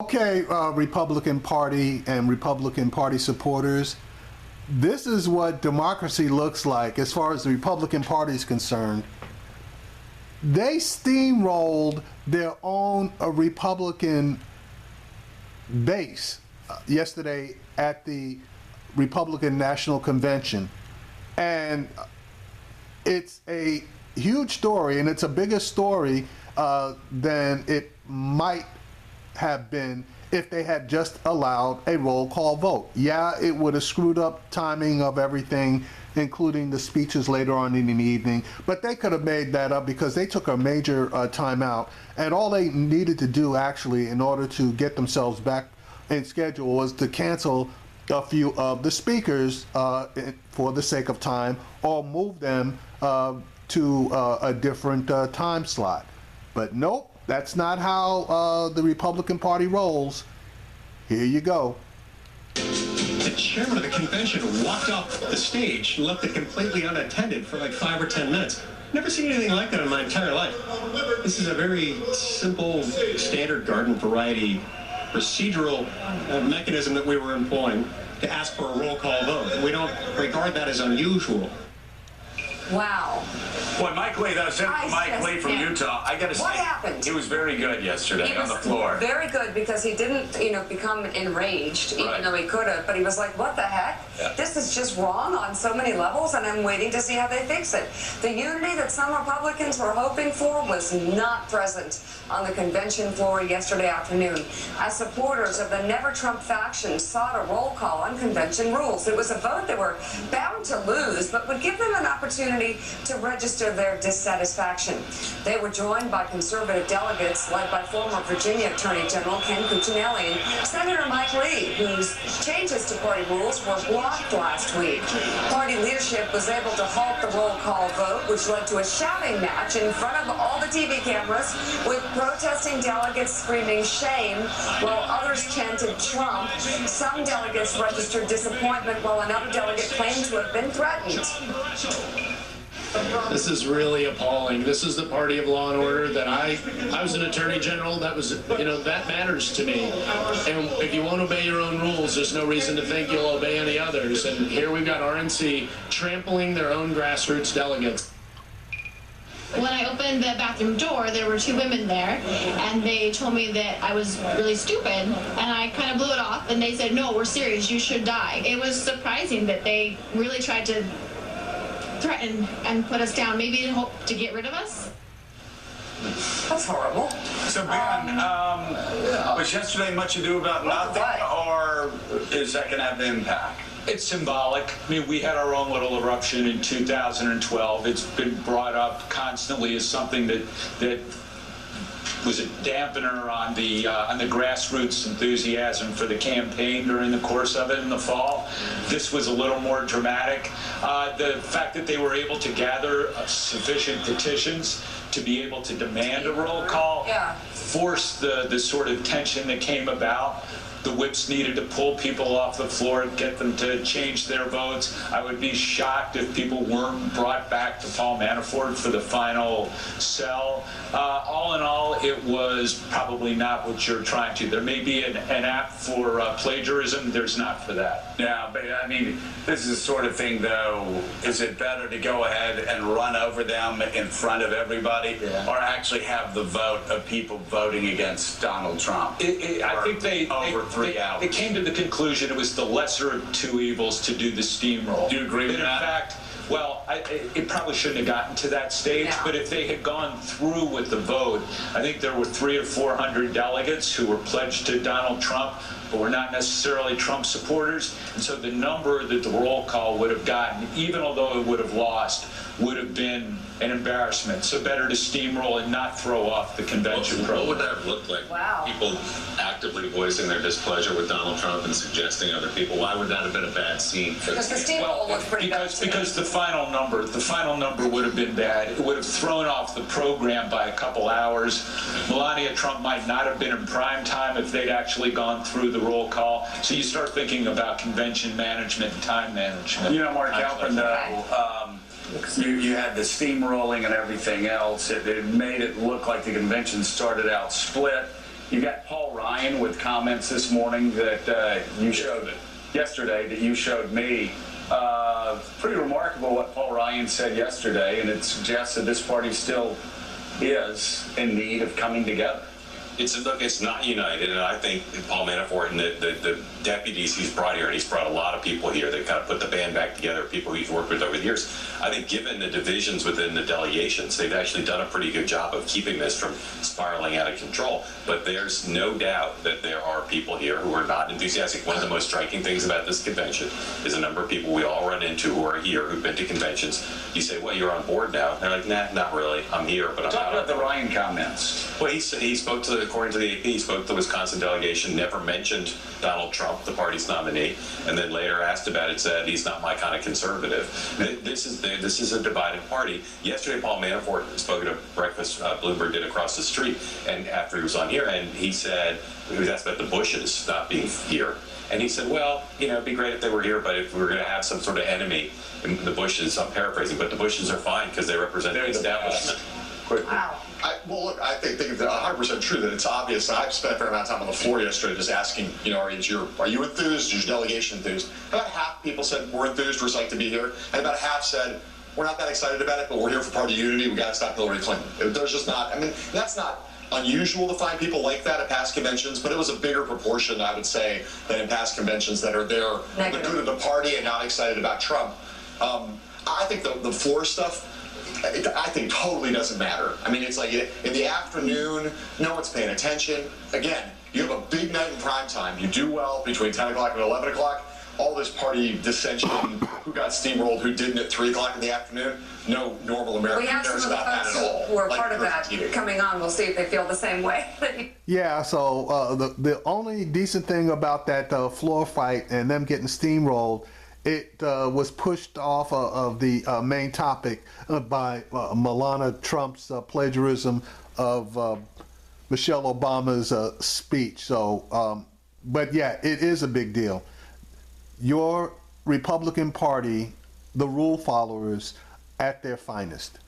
Okay, Republican Party and Republican Party supporters, this is what democracy looks like as far as the Republican Party is concerned. They steamrolled their own Republican base yesterday at the Republican National Convention. And it's a huge story, and it's a bigger story than it might have been if they had just allowed a roll call vote. Yeah, it would have screwed up timing of everything, including the speeches later on in the evening, but they could have made that up because they took a major timeout, and all they needed to do actually in order to get themselves back in schedule was to cancel a few of the speakers for the sake of time, or move them to a different time slot. But nope, that's not how the Republican Party rolls. Here you go. The chairman of the convention walked off the stage and left it completely unattended for like 5 or 10 minutes. Never seen anything like that in my entire life. This is a very simple, standard garden variety procedural mechanism that we were employing to ask for a roll call vote. We don't regard that as unusual. Wow. Boy, Mike Lee, that was Mike Lee from Utah. I got to say, what happened? He was very good yesterday on the floor. Very good because he didn't, become enraged, even though he could have. But he was like, "What the heck? Yeah. This is just wrong on so many levels, and I'm waiting to see how they fix it." The unity that some Republicans were hoping for was not present on the convention floor yesterday afternoon, as supporters of the Never Trump faction sought a roll call on convention rules. It was a vote they were bound to lose, but would give them an opportunity to register their dissatisfaction. They were joined by conservative delegates led by former Virginia Attorney General Ken Cuccinelli and Senator Mike Lee, whose changes to party rules were blocked last week. Party leadership was able to halt the roll call vote, which led to a shouting match in front of all the TV cameras, with protesting delegates screaming shame while others chanted Trump. Some delegates registered disappointment while another delegate claimed to have been threatened. This is really appalling. This is the party of law and order that I was an attorney general. That was, that matters to me. And if you won't obey your own rules, there's no reason to think you'll obey any others. And here we've got RNC trampling their own grassroots delegates. When I opened the bathroom door, there were two women there, and they told me that I was really stupid, and I kind of blew it off, and they said, "No, we're serious, you should die." It was surprising that they really tried to threaten and put us down, maybe in hope to get rid of us. That's horrible. So, Ben, was yesterday much ado about nothing, or is that going to have an impact? It's symbolic. I mean, we had our own little eruption in 2012. It's been brought up constantly as something that was a dampener on the grassroots enthusiasm for the campaign during the course of it in the fall. This was a little more dramatic. The fact that they were able to gather sufficient petitions to be able to demand a roll call forced the sort of tension that came about. The whips needed to pull people off the floor, get them to change their votes. I would be shocked if people weren't brought back to Paul Manafort for the final sell. All in all, it was probably not what you're trying to. There may be an app for plagiarism. There's not for that. Yeah, but I mean, this is the sort of thing, though, is it better to go ahead and run over them in front of everybody, or actually have the vote of people voting against Donald Trump? I think they 3 hours. They came to the conclusion it was the lesser of two evils to do the steamroll. Do you agree with that? In fact, well, it probably shouldn't have gotten to that stage, but if they had gone through with the vote, I think there were 300 or 400 delegates who were pledged to Donald Trump, but were not necessarily Trump supporters, and so the number that the roll call would have gotten, even although it would have lost, would have been an embarrassment. So better to steamroll and not throw off the convention program. What would that have looked like? Wow. People actively voicing their displeasure with Donald Trump and suggesting other people. Why would that have been a bad scene? Because the steamroll looked pretty bad. Because the final number would have been bad. It would have thrown off the program by a couple hours. Melania Trump might not have been in prime time if they'd actually gone through the roll call. So you start thinking about convention management and time management. Mark Halpern, though, you had the steamrolling and everything else. It made it look like the convention started out split. You got Paul Ryan with comments this morning that you showed yesterday that you showed me. Pretty remarkable what Paul Ryan said yesterday, and it suggests that this party still is in need of coming together. It's not united, and I think Paul Manafort and the deputies he's brought here, and he's brought a lot of people here that kind of put the band back together, people he's worked with over the years. I think given the divisions within the delegations, they've actually done a pretty good job of keeping this from spiraling out of control. But there's no doubt that there are people here who are not enthusiastic. One of the most striking things about this convention is a number of people we all run into who are here, who've been to conventions. You say, well, you're on board now. And they're like, nah, not really. I'm here, but I'm Talk not. about the Ryan comments. Well, he spoke to, according to the AP, he spoke to the Wisconsin delegation, never mentioned Donald Trump, the party's nominee, and then later asked about it, said he's not my kind of conservative. This is a divided party. Yesterday, Paul Manafort spoke at a breakfast Bloomberg did across the street, and after he was on here, and he said, he was asked about the Bushes not being here. And he said, well, it'd be great if they were here, but if we were going to have some sort of enemy, the Bushes, I'm paraphrasing, but the Bushes are fine because they represent the establishment. Wow. Well, look, I think it's 100% true that it's obvious. I've spent a fair amount of time on the floor yesterday just asking, are you enthused? Is your delegation enthused? About half people said we're enthused, we're psyched to be here, and about half said we're not that excited about it, but we're here for party unity. We got to stop Hillary Clinton. There's just not. That's not unusual to find people like that at past conventions, but it was a bigger proportion, I would say, than in past conventions that are there for the good of the party and not excited about Trump. I think the floor stuff, I think totally doesn't matter. It's like in the afternoon, no one's paying attention. Again, you have a big night in prime time. You do well between 10 o'clock and 11 o'clock. All this party dissension, who got steamrolled, who didn't at 3 o'clock in the afternoon, no normal American We have some cares of the about that folks at all. who are Like part of that TV. coming on. We'll see if they feel the same way. Yeah, so the only decent thing about that floor fight and them getting steamrolled, it was pushed off of the main topic by Melania Trump's plagiarism of Michelle Obama's speech. So, but yeah, it is a big deal. Your Republican Party, the rule followers, at their finest.